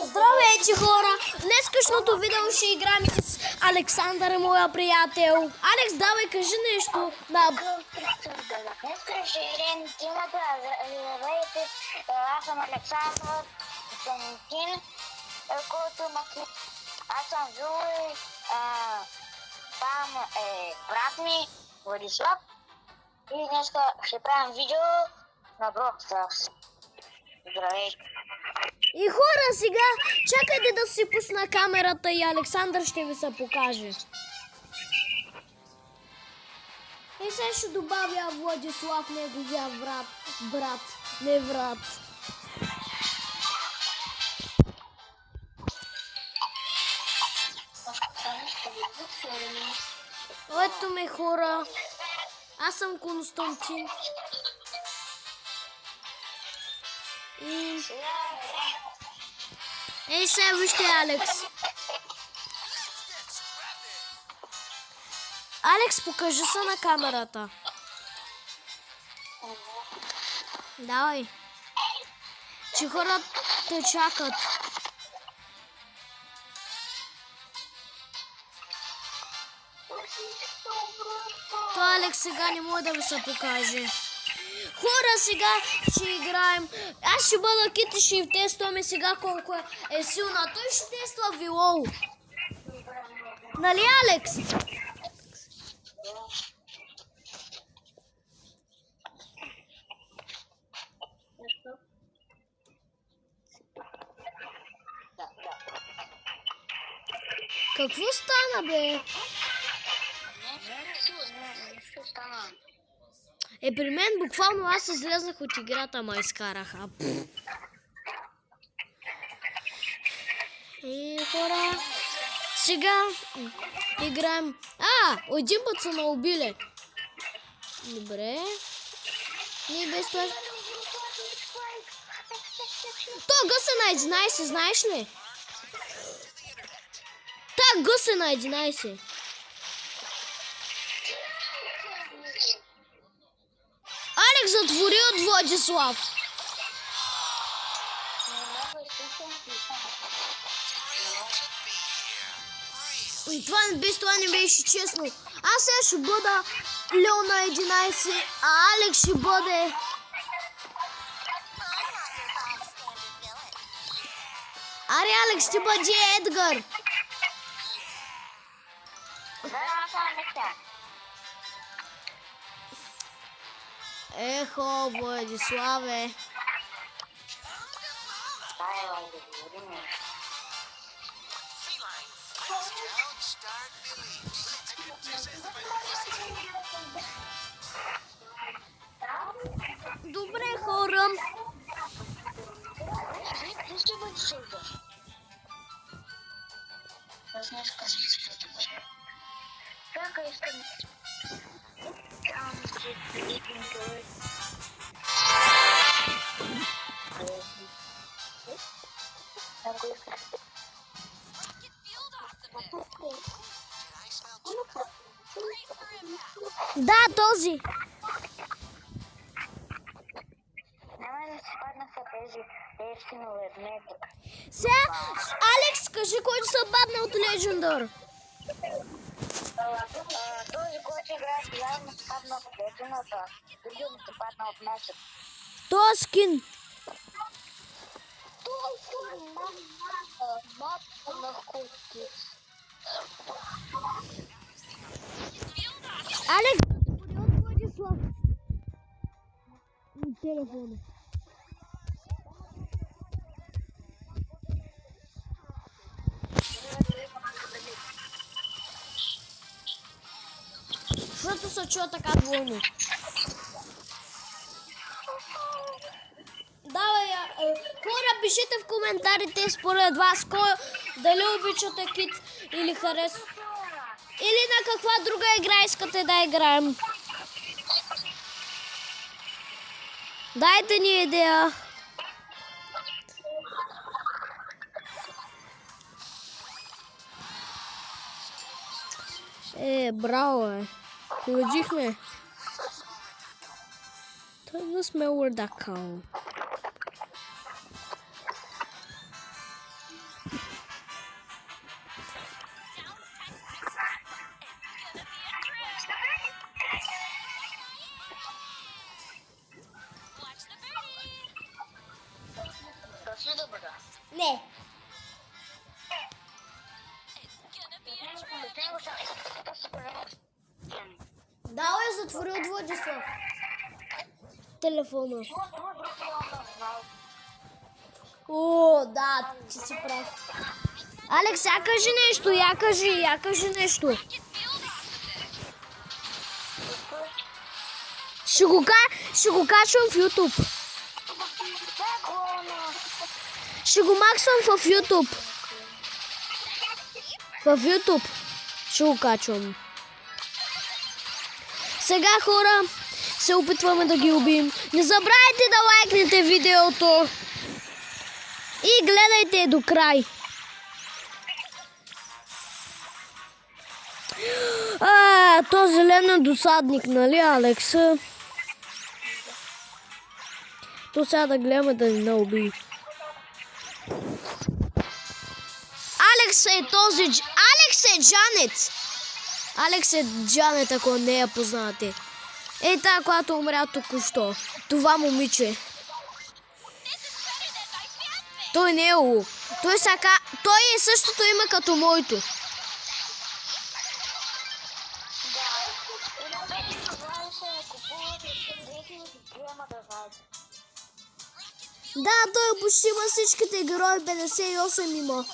Здравейте, хора! В днескашното видео ще играем с Александър, моя приятел. Алекс, давай, кажи нещо. Днес ще играем темата. Здравейте, аз съм Александър, Константин, който Максим. Аз съм Жули, там е брат ми, Владислав. И днес ще правим видео на Brawl Stars. Здравейте! И хора, сега чакайте да си пусна камерата и Александър ще ви се покаже. И сега ще добавя Владислав, неговия брат, не врат. Ето ме, хора. Аз съм Константин. И... Ей, сега вижте Алекс. Алекс, покажи се на камерата. Давай. Че хората те чакат. То Алекс сега не може да ви се покаже. Хора, сега ще играем. Аз ще бъда Кит и ще тестваме сега колко е силна. Той ще тества Вилоу. Нали, Алекс? Какво стана, бе? При мен буквално аз излезнах от играта, ма изкараха. И хора, сега играем. Един път са наубили. Добре. Ние без това... То гъс е на 11, знаеш ли? Та гъс е на 11. Алекс затвори от Владислав. И това без това не беше честно. Аз сега ще бъда Лео на 11, а Алекс ще бъде... Аре, Алекс ще бъде Едгар. Ехо, Владиславе. Добре, хора. Да, този. Сега, Алекс, кажи, който са падна от Легендар. Този, който играе явно падна от Легендарта. Другият му се падна от Месец. Това скин. Алекс, от Владислав. Телефона. Защото се чува така двойно. Давай, хора, пишете в коментарите според вас кой дали обичате Кит или харесва. Или на каква друга игра искате да играем. Дайте ни идея. Браво, победихме. Това сме Word.com. ютубера? Не. Дал е затворил от Владислав. Телефона. О, да, ти си прав. Алекс, я кажи нещо, я кажи нещо. Ще го качвам в YouTube. Ще го максвам в YouTube. В YouTube ще го качвам. Сега, хора, се опитваме да ги убием. Не забравяйте да лайкнете видеото. И гледайте до край. То зелен досадник, нали, Алекс? То сега да гледаме да ни науби. Алекс е този... Алекс е Джанет! Алекс е Джанет, ако не я познавате. Ей тая, която умря току-що. Това момиче. Той не е Лу. Той е същото име като моето. Да, той почти има всичките герои, 58 има.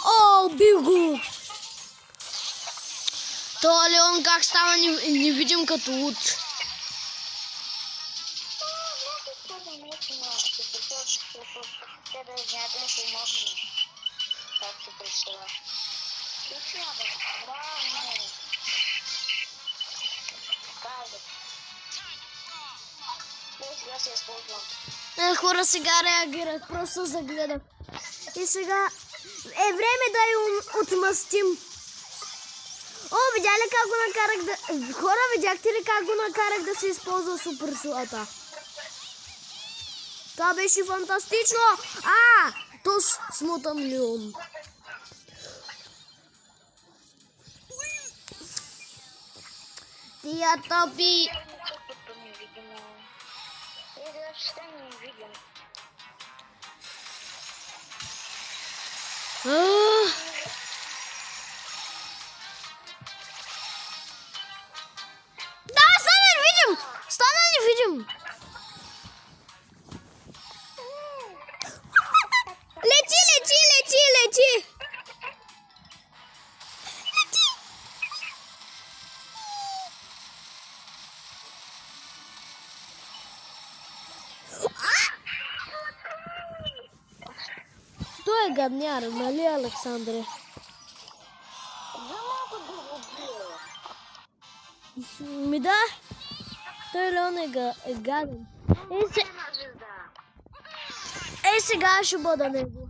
О, бил го! Това Леон как става невидим като луд. Хора сега реагират, просто загледах. И сега е време да я отмъстим. О, видя ли как го накарах да... Хора, видяхте ли как го накарах да се използва супер силата? Това беше фантастично! Тос смотан Леон. Тия топи! Да, стана невидим! Стана невидим! Лети, лети, лети, лети! Лети! Той е гадняр, нали, Александре? Ми да, той Леон е гаден. Сега ще бъда него.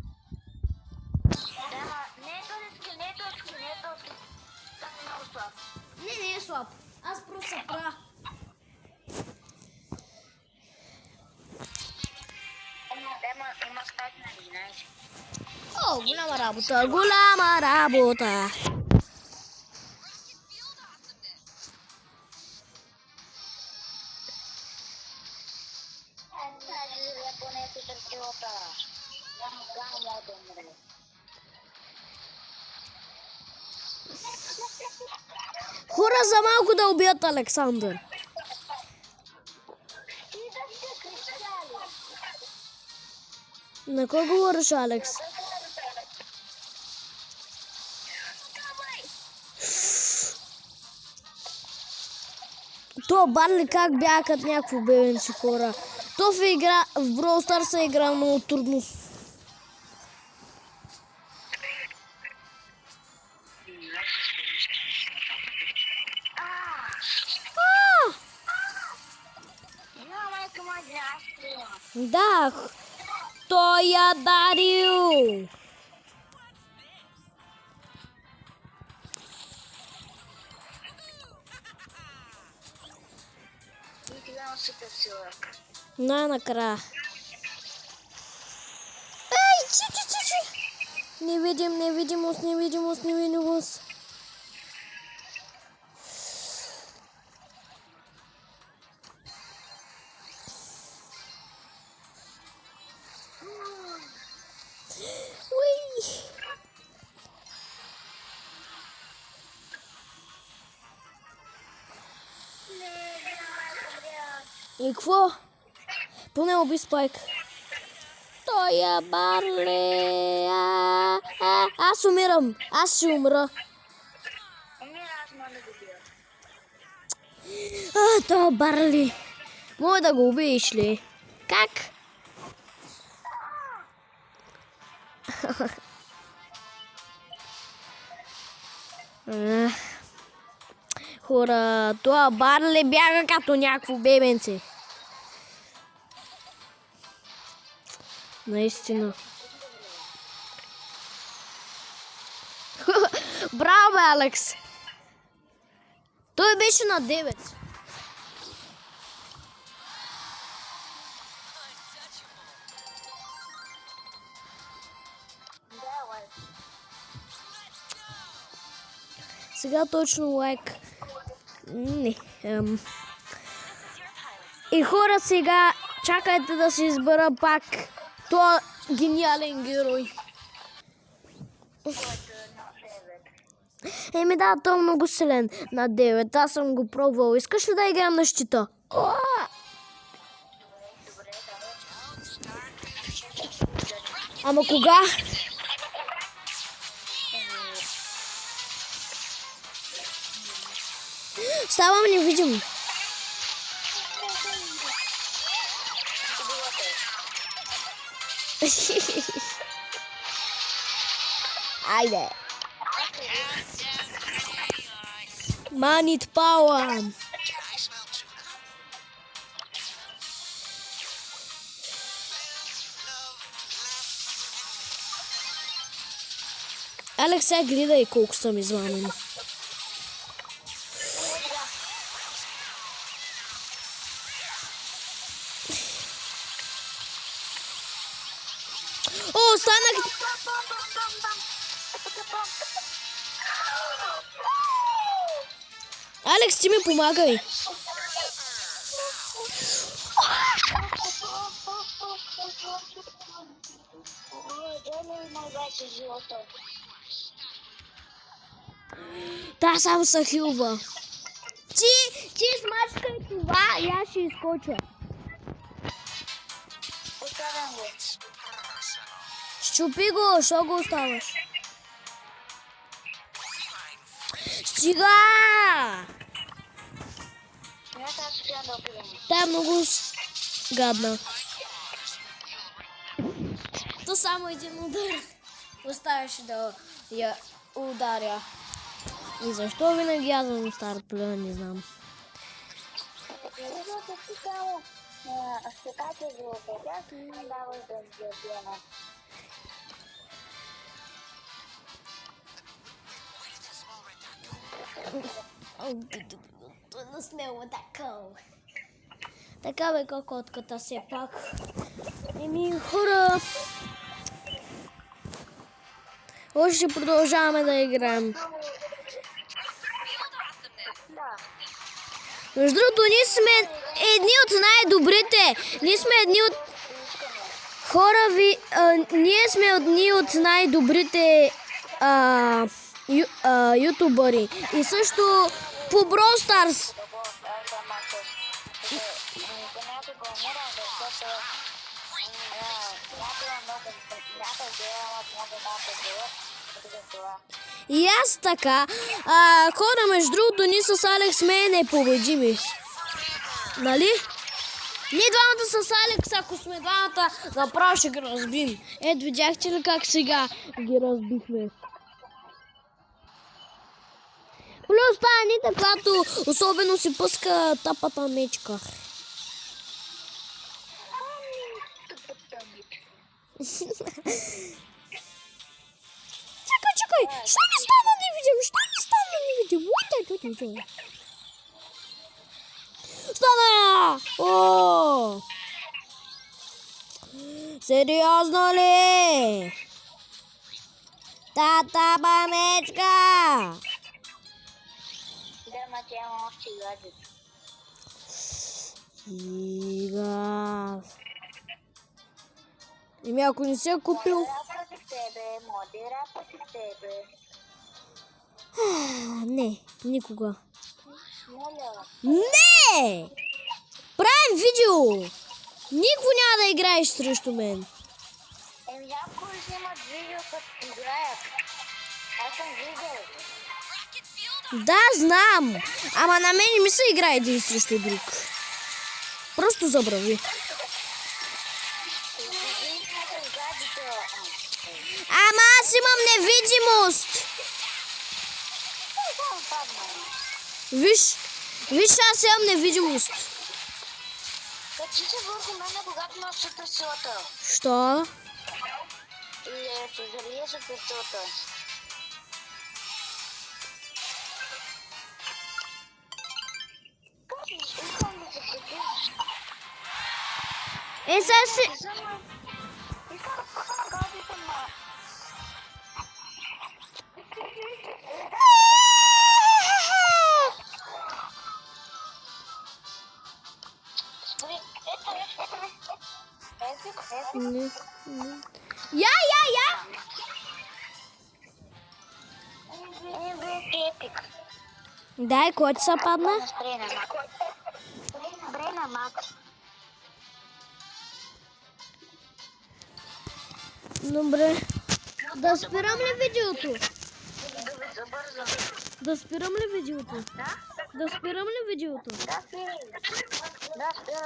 Не е слаб. Аз просто се правя. Има скайп на 11. О, голяма работа, голяма работа. Хора, за малко да убият Александър. На кой говориш, Алекс? То Барли как бягат някакво бебенци, хора. То в Brawl Stars е игра много трудно. Да, той я дарил. Най-накрая. Ей, чи. Невидимост. И какво? Поне уби Спайк. Той е Барли. Аз умирам. Аз ще умра. Аз мога да го бия. Той е Барли. Мога да го убиеш ли? Как? Хора, това Барли бяга като някакво бебенце. Наистина. Браво, бе, Алекс! Той беше на 9. Сега точно лайк. Не. И хора, сега чакайте да се избера пак този гениален герой. Еми да, той е много силен. На 9. Аз съм го пробвал. Искаш ли да играем на щита? Ама кога? Ставам невидим. Айде. Манит пауа. Алекс, сега гледай колко съм изламан. О, станах... Алекс, ти ми помагай. Та само се хилва. Ти смачкай това и аз ще изкоча. Щупи го, що го оставаш? Стига! Та е много гадна. То само един удар оставяше да я ударя. И защо винаги аз съм стар плюя, не знам. Той не смела така. Така бе котката все пак. Еми хора. Още ще продължаваме да играем. Между другото, ние сме едни от най-добрите. Ние сме едни от... Хора ви... ние сме едни от най-добрите ютубъри. И също по Brawl Stars. И аз така. Хора, между другото, ние с Алекс сме непобедими. Нали? Ние двамата с Алекс, ако сме двамата, направо ще ги разбим. Ето, видяхте ли как сега ги разбихме? Плюс тая нита, която особено си пъска тапата мечка. Чакай! Що ми стана не видим? Стана! О! Сериозно ли? Тата бамечка! Стига. Еми, ако не си я купил... Не, никога. Не! Прави видео. Никой няма да играеш срещу мен. Някои снимат видео, като играят. Аз съм виждал. Да, знам. Ама на мен не ми се играе един срещу друг. Просто забрави. Ама аз имам невидимост. Виж, аз имам невидимост. Качи се върху мене, когато имаш супер силата. Що? И се залие супер силата. Искам да се качиш. Сега си... Искам да кажа, ма. Спри, Я! не беше епик. Дай, кой ти се падна? Спри на Макс. Добре. Да спирам ли видеото? Забързам. Да спирам ли видеото? Да? Да спирам ли видеото? Да, спирай. Да, спирай.